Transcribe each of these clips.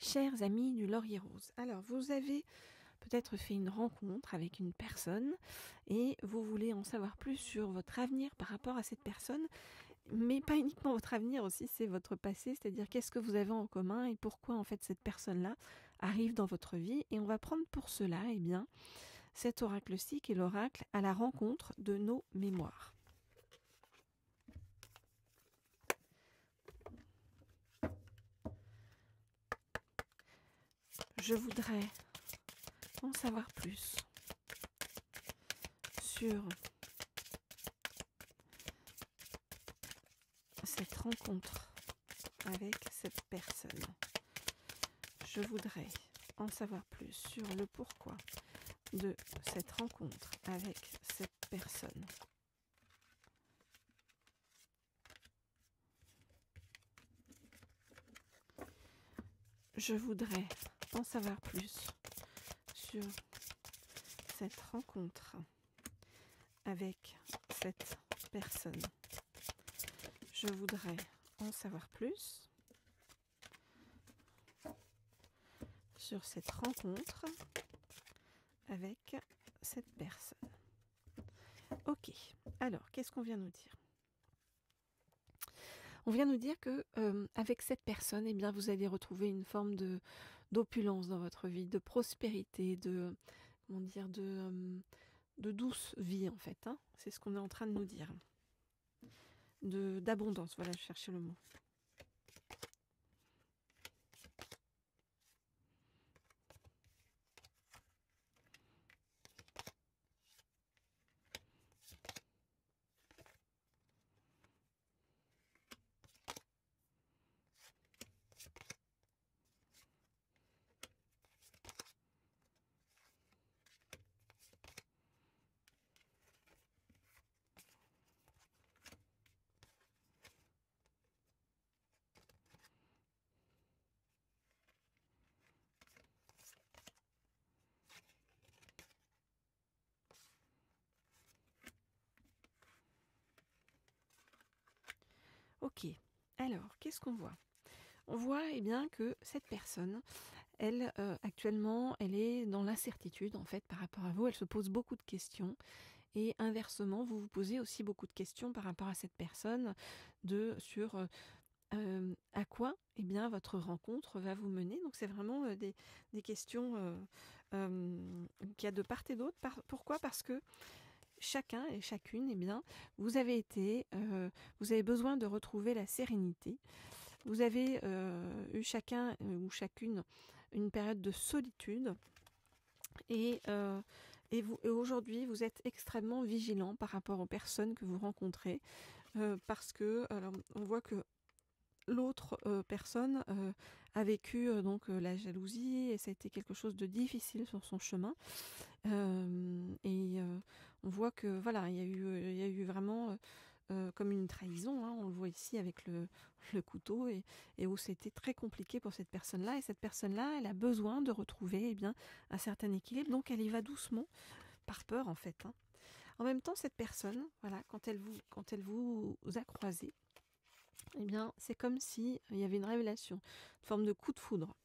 Chers amis du Laurier Rose, alors vous avez peut-être fait une rencontre avec une personne et vous voulez en savoir plus sur votre avenir par rapport à cette personne, mais pas uniquement votre avenir aussi, c'est votre passé, c'est-à-dire qu'est-ce que vous avez en commun et pourquoi en fait cette personne-là arrive dans votre vie. Et on va prendre pour cela cet oracle-ci qui est l'oracle à la rencontre de nos mémoires. Je voudrais en savoir plus sur cette rencontre avec cette personne. Je voudrais en savoir plus sur le pourquoi de cette rencontre avec cette personne. Je voudrais en savoir plus sur cette rencontre avec cette personne. Je voudrais en savoir plus sur cette rencontre avec cette personne. Ok, alors qu'est-ce qu'on vient nous dire ? On vient nous dire que avec cette personne, eh bien, vous allez retrouver une forme d'opulence dans votre vie, de prospérité, de douce vie en fait. Hein. C'est ce qu'on est en train de nous dire. D'abondance, voilà, je cherchais le mot. Ok, alors qu'est-ce qu'on voit ? On voit bien que cette personne, elle, actuellement, elle est dans l'incertitude en fait par rapport à vous, elle se pose beaucoup de questions et inversement, vous vous posez aussi beaucoup de questions par rapport à cette personne sur à quoi eh bien, votre rencontre va vous mener. Donc c'est vraiment des questions qu'il y a de part et d'autre. Pourquoi ? Parce que chacun et chacune, eh bien, vous avez besoin de retrouver la sérénité. Vous avez eu chacun ou chacune une période de solitude et aujourd'hui vous êtes extrêmement vigilant par rapport aux personnes que vous rencontrez parce que on voit que l'autre personne a vécu la jalousie et ça a été quelque chose de difficile sur son chemin on voit que voilà il y a eu vraiment comme une trahison, hein, on le voit ici avec le couteau et où c'était très compliqué pour cette personne-là et cette personne-là elle a besoin de retrouver un certain équilibre, donc elle y va doucement par peur en fait. Hein. En même temps cette personne, voilà, quand elle vous a croisé, eh bien, c'est comme si il y avait une révélation, une forme de coup de foudre.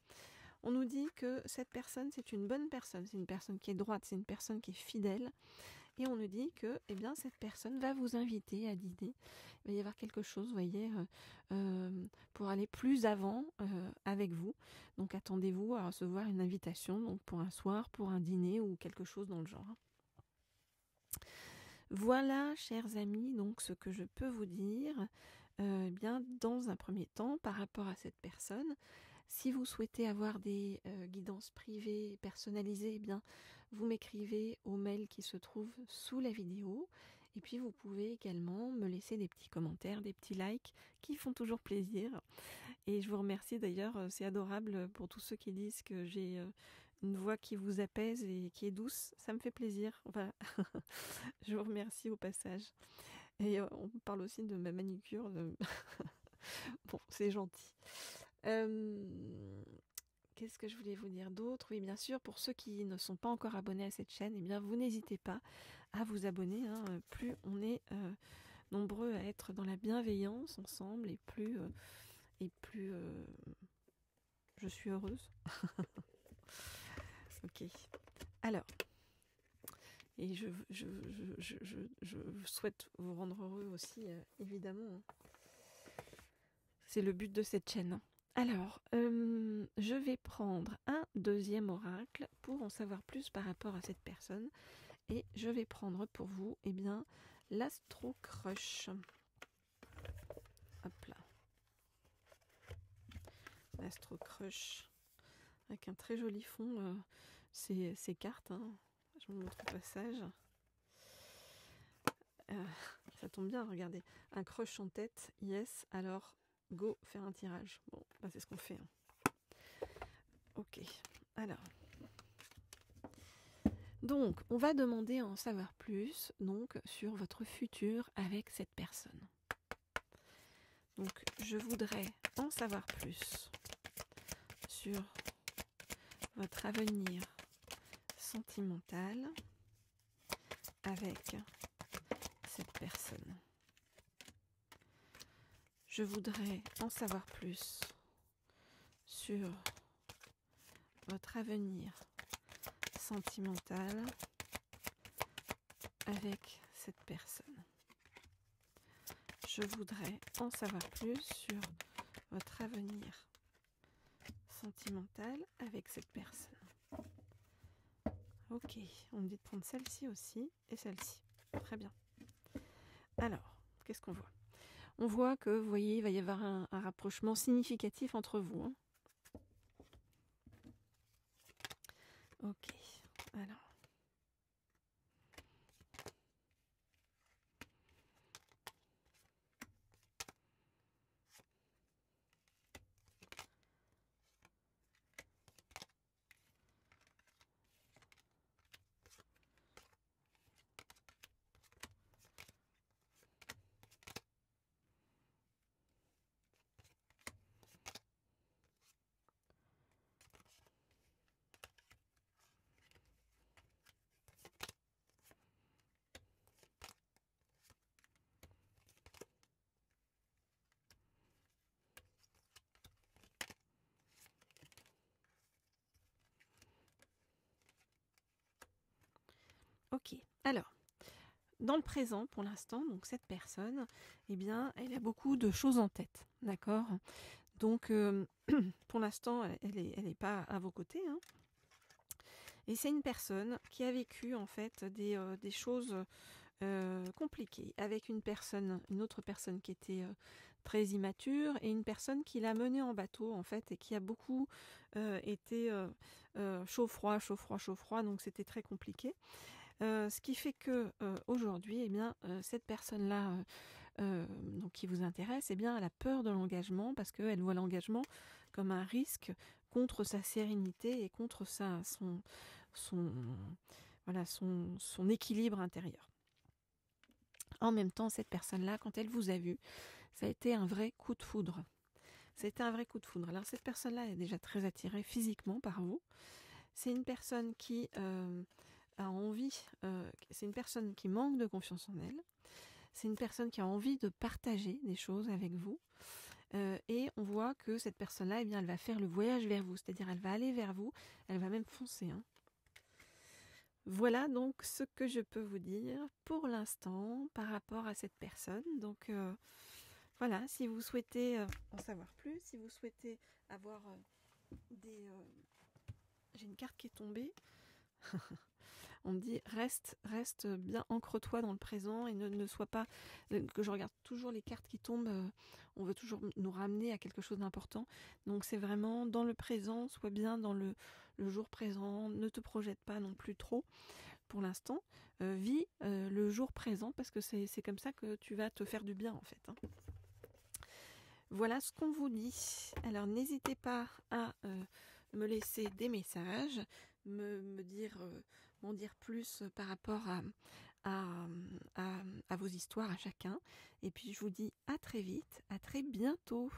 On nous dit que cette personne, c'est une bonne personne, c'est une personne qui est droite, c'est une personne qui est fidèle. Et on nous dit que cette personne va vous inviter à dîner. Il va y avoir quelque chose, vous voyez, pour aller plus avant avec vous. Donc attendez-vous à recevoir une invitation donc pour un soir, pour un dîner ou quelque chose dans le genre. Voilà, chers amis, donc ce que je peux vous dire, dans un premier temps, par rapport à cette personne. Si vous souhaitez avoir des guidances privées personnalisées, vous m'écrivez au mail qui se trouve sous la vidéo. Et puis vous pouvez également me laisser des petits commentaires, des petits likes qui font toujours plaisir. Et je vous remercie d'ailleurs, c'est adorable pour tous ceux qui disent que j'ai une voix qui vous apaise et qui est douce. Ça me fait plaisir. Voilà. Je vous remercie au passage. Et on parle aussi de ma manicure. Bon, c'est gentil. Qu'est-ce que je voulais vous dire d'autre ? Oui, bien sûr, pour ceux qui ne sont pas encore abonnés à cette chaîne, vous n'hésitez pas à vous abonner. Hein. Plus on est nombreux à être dans la bienveillance ensemble et plus je suis heureuse. Ok. Alors, et je souhaite vous rendre heureux aussi, évidemment. C'est le but de cette chaîne. Alors, je vais prendre un deuxième oracle pour en savoir plus par rapport à cette personne. Et je vais prendre pour vous, eh bien, l'Astro Crush. Hop là. L'Astro Crush. Avec un très joli fond. Ces cartes, hein. Je vous montre au passage. Ça tombe bien, regardez. Un crush en tête, yes. Alors, go faire un tirage. Bon, bah, c'est ce qu'on fait. Hein. Ok. Alors. Donc, on va demander à en savoir plus donc, sur votre futur avec cette personne. Donc, je voudrais en savoir plus sur votre avenir sentimental avec cette personne. Je voudrais en savoir plus sur votre avenir sentimental avec cette personne. Je voudrais en savoir plus sur votre avenir sentimental avec cette personne. Ok, on me dit de prendre celle-ci aussi et celle-ci. Très bien. Alors, qu'est-ce qu'on voit? On voit que, vous voyez, il va y avoir un rapprochement significatif entre vous. Hein. Ok, alors. Ok, alors, dans le présent, pour l'instant, donc cette personne, eh bien, elle a beaucoup de choses en tête, d'accord? Donc, pour l'instant, elle est pas à vos côtés, hein. Et c'est une personne qui a vécu, en fait, des choses compliquées, avec une autre personne qui était très immature, et une personne qui l'a menée en bateau, en fait, et qui a beaucoup été chaud-froid, chaud-froid, chaud-froid, donc c'était très compliqué. Ce qui fait que aujourd'hui, eh bien, cette personne-là, donc qui vous intéresse, eh bien, elle a peur de l'engagement parce qu'elle voit l'engagement comme un risque contre sa sérénité et contre son équilibre intérieur. En même temps, cette personne-là, quand elle vous a vu, ça a été un vrai coup de foudre. C'était un vrai coup de foudre. Alors cette personne-là est déjà très attirée physiquement par vous. C'est une personne qui a envie, c'est une personne qui manque de confiance en elle. C'est une personne qui a envie de partager des choses avec vous. Et on voit que cette personne-là, eh bien, elle va faire le voyage vers vous. C'est-à-dire, elle va aller vers vous. Elle va même foncer. Hein. Voilà donc ce que je peux vous dire pour l'instant par rapport à cette personne. Donc, voilà, si vous souhaitez en savoir plus, si vous souhaitez avoir des... J'ai une carte qui est tombée. On me dit reste bien, ancre-toi dans le présent et ne sois pas... que je regarde toujours les cartes qui tombent, on veut toujours nous ramener à quelque chose d'important. Donc c'est vraiment dans le présent, sois bien dans le jour présent, ne te projette pas non plus trop pour l'instant. Vis le jour présent parce que c'est comme ça que tu vas te faire du bien en fait. Hein. Voilà ce qu'on vous dit. Alors n'hésitez pas à me laisser des messages, me dire, m'en dire plus par rapport à vos histoires à chacun. Et puis je vous dis à très vite, à très bientôt.